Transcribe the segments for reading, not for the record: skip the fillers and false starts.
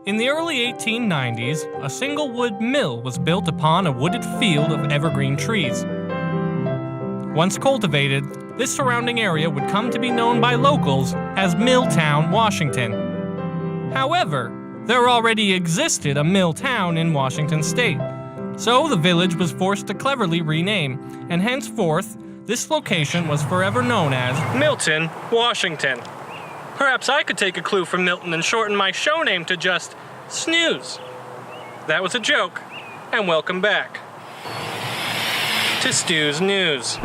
In the early 1890s, a single wood mill was built upon a wooded field of evergreen trees. Once cultivated, this surrounding area would come to be known by locals as Milltown, Washington. However, there already existed a mill town in Washington state, so the village was forced to cleverly rename, and henceforth, this location was forever known as Milton, Washington. Perhaps I could take a clue from Milton and shorten my show name to just Snooze. That was a joke, and welcome back to Stu's News.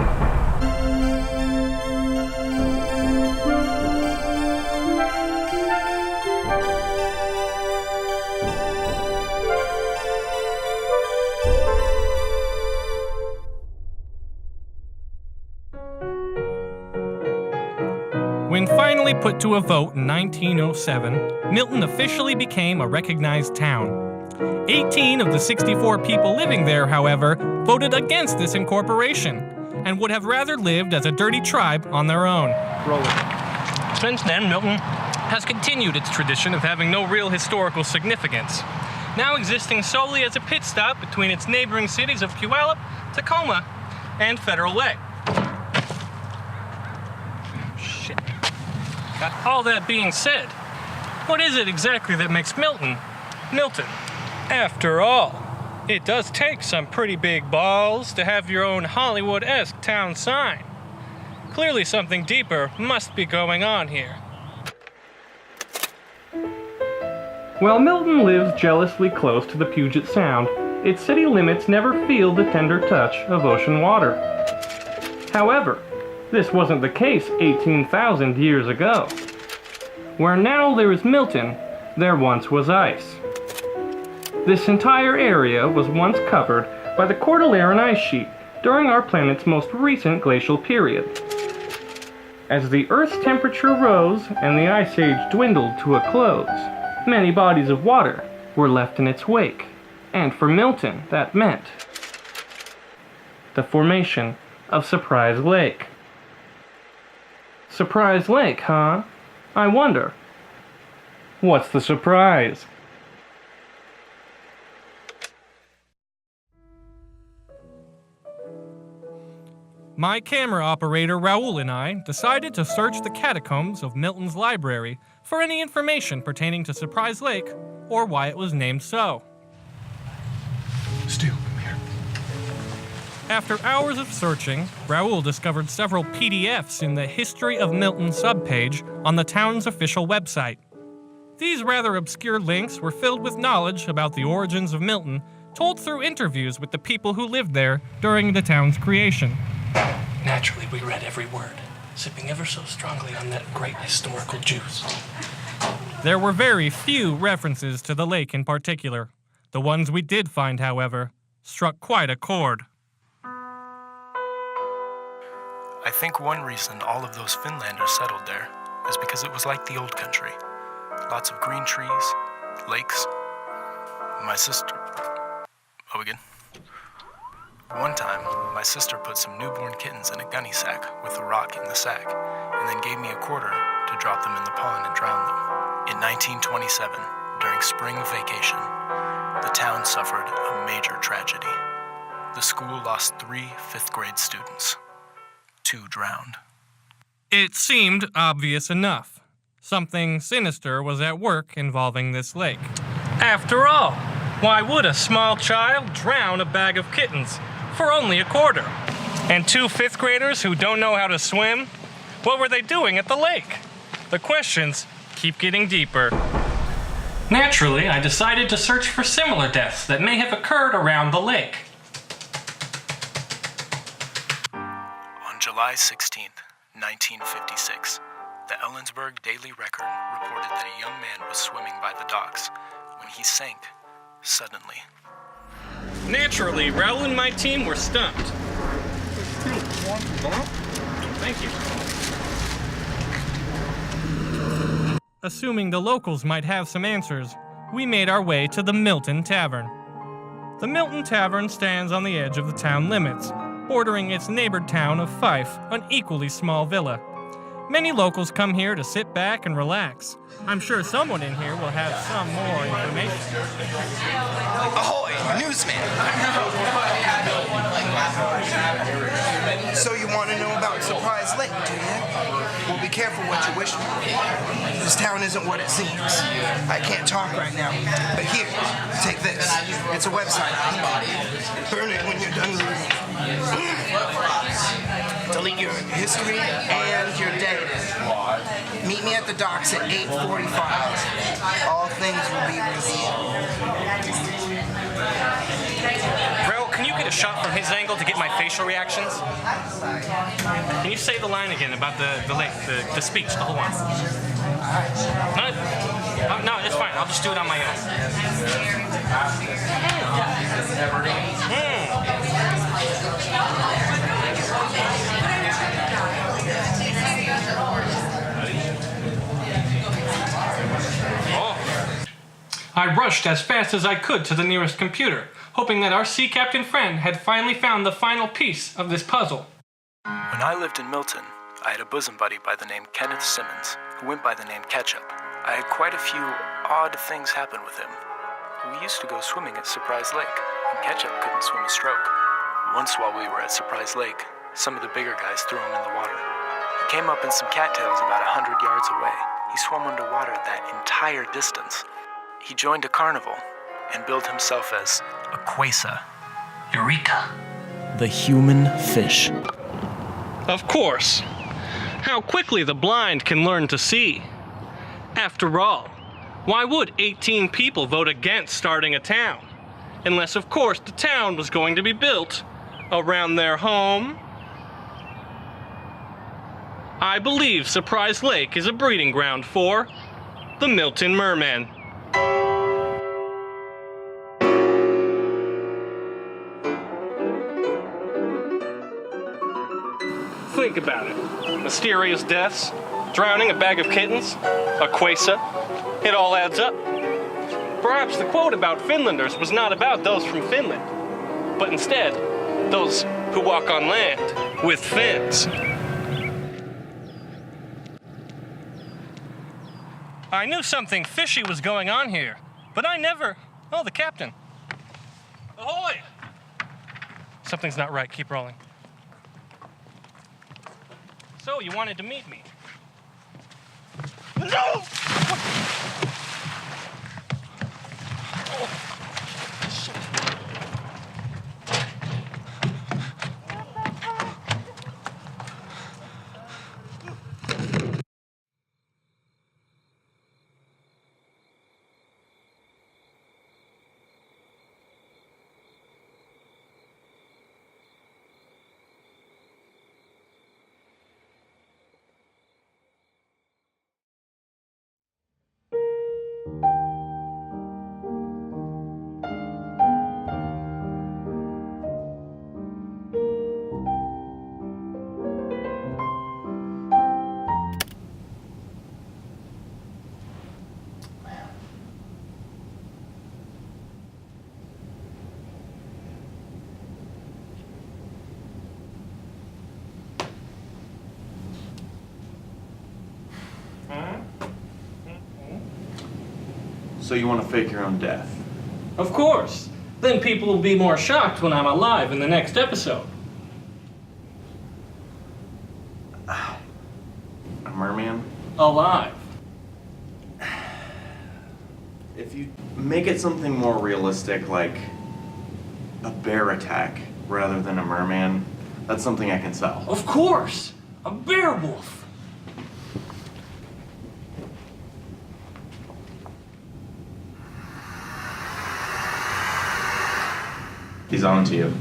When finally put to a vote in 1907, Milton officially became a recognized town. 18 of the 64 people living there, however, voted against this incorporation and would have rather lived as a dirty tribe on their own. Since then, Milton has continued its tradition of having no real historical significance, now existing solely as a pit stop between its neighboring cities of Puyallup, Tacoma, and Federal Way. All that being said, what is it exactly that makes Milton, Milton? After all, it does take some pretty big balls to have your own Hollywood-esque town sign. Clearly something deeper must be going on here. While Milton lives jealously close to the Puget Sound, its city limits never feel the tender touch of ocean water. However, this wasn't the case 18,000 years ago. Where now there is Milton, there once was ice. This entire area was once covered by the Cordilleran ice sheet during our planet's most recent glacial period. As the Earth's temperature rose and the Ice Age dwindled to a close, many bodies of water were left in its wake, and for Milton that meant the formation of Surprise Lake. Surprise Lake, huh? I wonder. What's the surprise? My camera operator Raoul and I decided to search the catacombs of Milton's library for any information pertaining to Surprise Lake or why it was named so. Stu, come here. After hours of searching, Raoul discovered several PDFs in the History of Milton subpage on the town's official website. These rather obscure links were filled with knowledge about the origins of Milton, told through interviews with the people who lived there during the town's creation. Naturally, we read every word, sipping ever so strongly on that great historical juice. There were very few references to the lake in particular. The ones we did find, however, struck quite a chord. I think one reason all of those Finlanders settled there is because it was like the old country. Lots of green trees, lakes. My sister... Oh, again. One time, my sister put some newborn kittens in a gunny sack with a rock in the sack, and then gave me a quarter to drop them in the pond and drown them. In 1927, during spring vacation, the town suffered a major tragedy. The school lost 3 fifth-grade students. 2 drowned. It seemed obvious enough. Something sinister was at work involving this lake. After all, why would a small child drown a bag of kittens for only a quarter? And 2 fifth graders who don't know how to swim? What were they doing at the lake? The questions keep getting deeper. Naturally, I decided to search for similar deaths that may have occurred around the lake. On July 16th, 1956, the Ellensburg Daily Record reported that a young man was swimming by the docks when he sank suddenly. Naturally, Raoul and my team were stumped. Thank you. Assuming the locals might have some answers, we made our way to the Milton Tavern. The Milton Tavern stands on the edge of the town limits, bordering its neighbored town of Fife, an equally small villa. Many locals come here to sit back and relax. I'm sure someone in here will have some more information. Ahoy, newsman! So you want to know about Surprise Lake, do you? Well, be careful what you wish for. This town isn't what it seems. I can't talk right now, but here, take this. It's a website. Burn it when you're done reading. Delete your history and your data. Meet me at the docks at 8:45. All things will be revealed. Bro, can you get a shot from his angle to get my facial reactions? Can you say the line again about the lake, the speech, the whole one? No, it's fine. I'll just do it on my own. I rushed as fast as I could to the nearest computer, hoping that our sea captain friend had finally found the final piece of this puzzle. When I lived in Milton, I had a bosom buddy by the name Kenneth Simmons, who went by the name Ketchup. I had quite a few odd things happen with him. We used to go swimming at Surprise Lake, and Ketchup couldn't swim a stroke. Once while we were at Surprise Lake, some of the bigger guys threw him in the water. He came up in some cattails about 100 yards away. He swam underwater that entire distance. He joined a carnival and billed himself as a Quasa. Eureka. The human fish. Of course. How quickly the blind can learn to see. After all, why would 18 people vote against starting a town? Unless, of course, the town was going to be built around their home. I believe Surprise Lake is a breeding ground for the Milton Merman. Think about it. Mysterious deaths, drowning a bag of kittens, a Quasa. It all adds up. Perhaps the quote about Finlanders was not about those from Finland, but instead, those who walk on land with fins. I knew something fishy was going on here, but I never... Oh, the captain. Ahoy! Something's not right. Keep rolling. So, you wanted to meet me? No! So you want to fake your own death? Of course. Then people will be more shocked when I'm alive in the next episode. A merman? Alive. If you make it something more realistic, like a bear attack rather than a merman, that's something I can sell. Of course. A bear wolf. He's on to you.